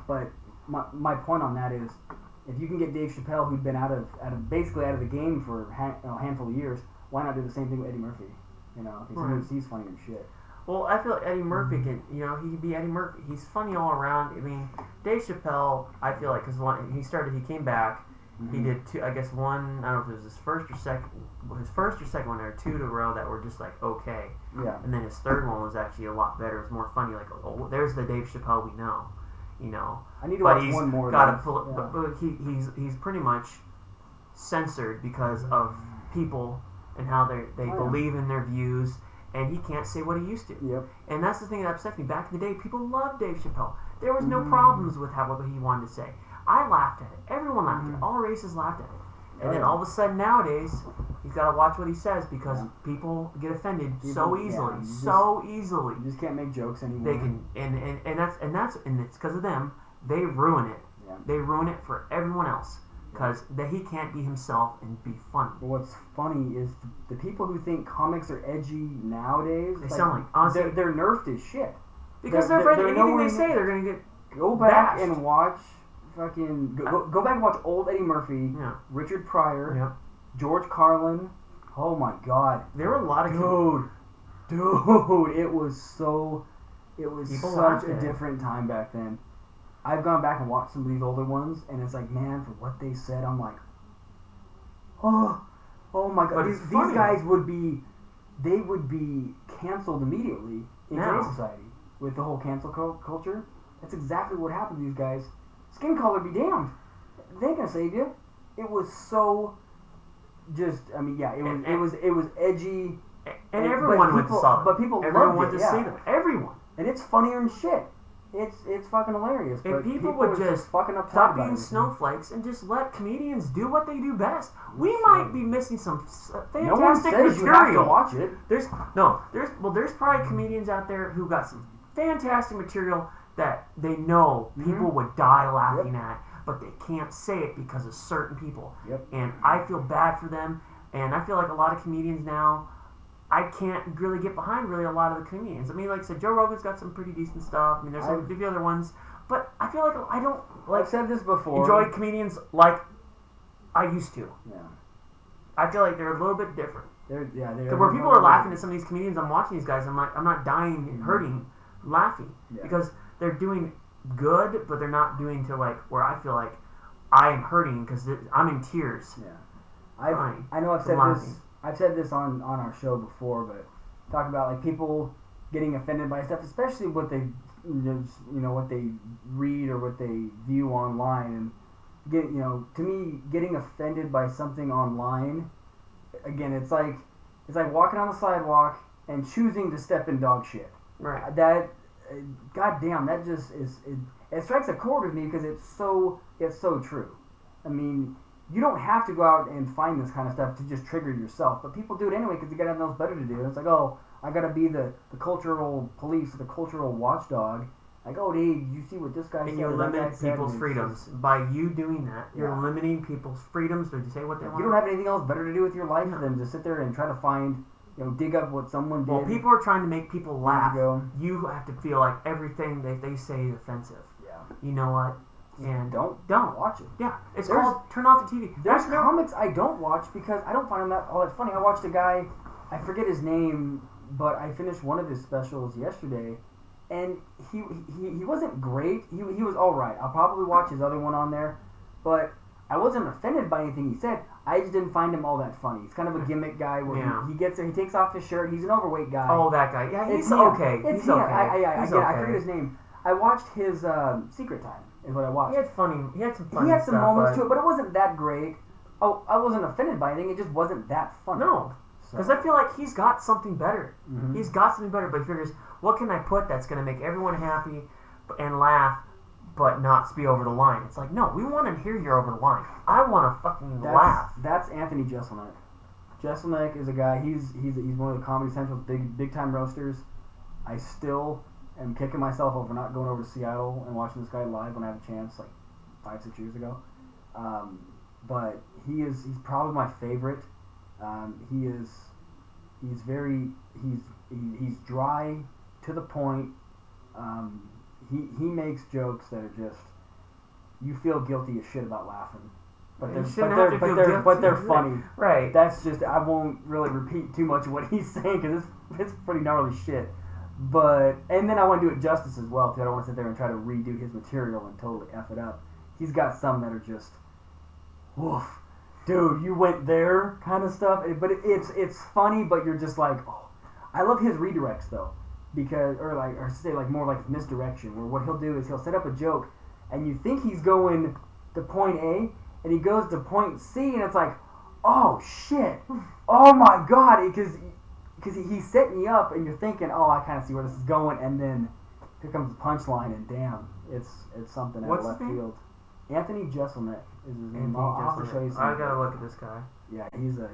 But my point on that is, if you can get Dave Chappelle, who'd been basically out of the game for a handful of years, why not do the same thing with Eddie Murphy? You know, because he's funny as shit. Well, I feel like Eddie Murphy can, he could be Eddie Murphy. He's funny all around. I mean, Dave Chappelle, I feel like, because he came back. He did two, I guess one, I don't know if it was his first or second one, there were two in a row that were just like okay. Yeah. And then his third one was actually a lot better. It was more funny. Like, oh, there's the Dave Chappelle we know. You know. I need to watch one more. But he's pretty much censored because of people and how they believe in their views. And he can't say what he used to. Yep. And that's the thing that upsets me. Back in the day, people loved Dave Chappelle. There was no problems with what he wanted to say. I laughed at it. Everyone laughed at it. All races laughed at it. And then all of a sudden nowadays, he's got to watch what he says because people get offended so easily. Easily. You just can't make jokes anymore. They can, and it's because of them. They ruin it. Yeah. They ruin it for everyone else. Because he can't be himself and be funny. But what's funny is the people who think comics are edgy nowadays. They sound like, honestly, they're nerfed as shit. Because they're afraid anything they say, they're going to get Go back bashed. and watch fucking... Go back and watch old Eddie Murphy, Richard Pryor, George Carlin. Oh my god. There were a lot of... Dude, it was so... It was people such a different time back then. I've gone back and watched some of these older ones, and it's like, man, for what they said, I'm like, oh my god, these guys would be canceled immediately in today's society with the whole cancel culture. That's exactly what happened to these guys. Skin color be damned. They ain't gonna save you. It was so, it was edgy, and everyone went to saw them. But people everyone loved went it, to see them. Everyone. And it's funnier than shit. It's fucking hilarious. If people would just fucking stop being snowflakes and just let comedians do what they do best, we might be missing some fantastic no one says material. You have to watch it. There's probably comedians out there who got some fantastic material that they know people would die laughing at, but they can't say it because of certain people. Yep. And I feel bad for them, and I feel like a lot of comedians now, I can't really get behind a lot of the comedians. I mean, like I said, Joe Rogan's got some pretty decent stuff. I mean, there's a few other ones, but I feel like I don't I've said this before. Enjoy comedians like I used to. Yeah. I feel like they're a little bit different. They're where people are laughing at some of these comedians. I'm watching these guys. I'm not dying and hurting, laughing because they're doing good, but they're not doing to like where I feel like I am hurting because I'm in tears. Yeah. I know I've said this on our show before, but talk about like people getting offended by stuff, especially what they what they read or what they view online, and to me getting offended by something online, again, it's like walking on the sidewalk and choosing to step in dog shit. Right. That goddamn, that just it strikes a chord with me because it's so true. I mean, you don't have to go out and find this kind of stuff to just trigger yourself, but people do it anyway because they got nothing else better to do. It's like, oh, I gotta be the cultural police, the cultural watchdog. Like, oh, dude, you see what this guy said? And you limit people's freedoms by you doing that. You're limiting people's freedoms to say what they want. You don't have anything else better to do with your life than to sit there and try to find, dig up what someone did. Well, people are trying to make people laugh. You have to feel like everything that they say is offensive. Yeah. You know what? And don't watch it. Yeah, it's called turn off the TV. There's comics I don't watch because I don't find them all that funny. I watched a guy, I forget his name, but I finished one of his specials yesterday, and he wasn't great. He was all right. I'll probably watch his other one on there, but I wasn't offended by anything he said. I just didn't find him all that funny. He's kind of a gimmick guy where he gets there, he takes off his shirt. He's an overweight guy. Oh, that guy. Yeah, he's okay. He's okay. I forget his name. I watched his Secret Time. Is what I watched. He had some funny He had some stuff, moments to it, but it wasn't that great. Oh, I wasn't offended by anything. It just wasn't that funny. No, because I feel like he's got something better. Mm-hmm. He's got something better, but he figures, what can I put that's going to make everyone happy and laugh, but not be over the line? It's like, no, we want to hear you're over the line. I want to fucking laugh. That's Anthony Jeselnik. Jeselnik is a guy. He's one of the Comedy Central's big time roasters. I still am kicking myself over not going over to Seattle and watching this guy live when I have a chance, like 5-6 years ago. But he's probably my favorite. He's dry, to the point. he makes jokes that are just you feel guilty as shit about laughing. But You they're shouldn't have to feel guilty. they're funny. Right. That's just I won't really repeat too much of what he's saying because it's pretty gnarly shit. But and then I want to do it justice as well too. I don't want to sit there and try to redo his material and totally f it up. He's got some that are just, woof, dude, you went there kind of stuff. But it's funny, but you're just like, oh, I love his redirects though, because or say like more like misdirection, where what he'll do is he'll set up a joke, and you think he's going to point A, and he goes to point C, and it's like, oh shit, oh my god, because he's setting you up, and you're thinking, oh, I kind of see where this is going, and then here comes the punchline, and damn, it's something out of left field. Anthony Jeselnik is his name. I'll have to show you some. I gotta look at this guy. Yeah, he's a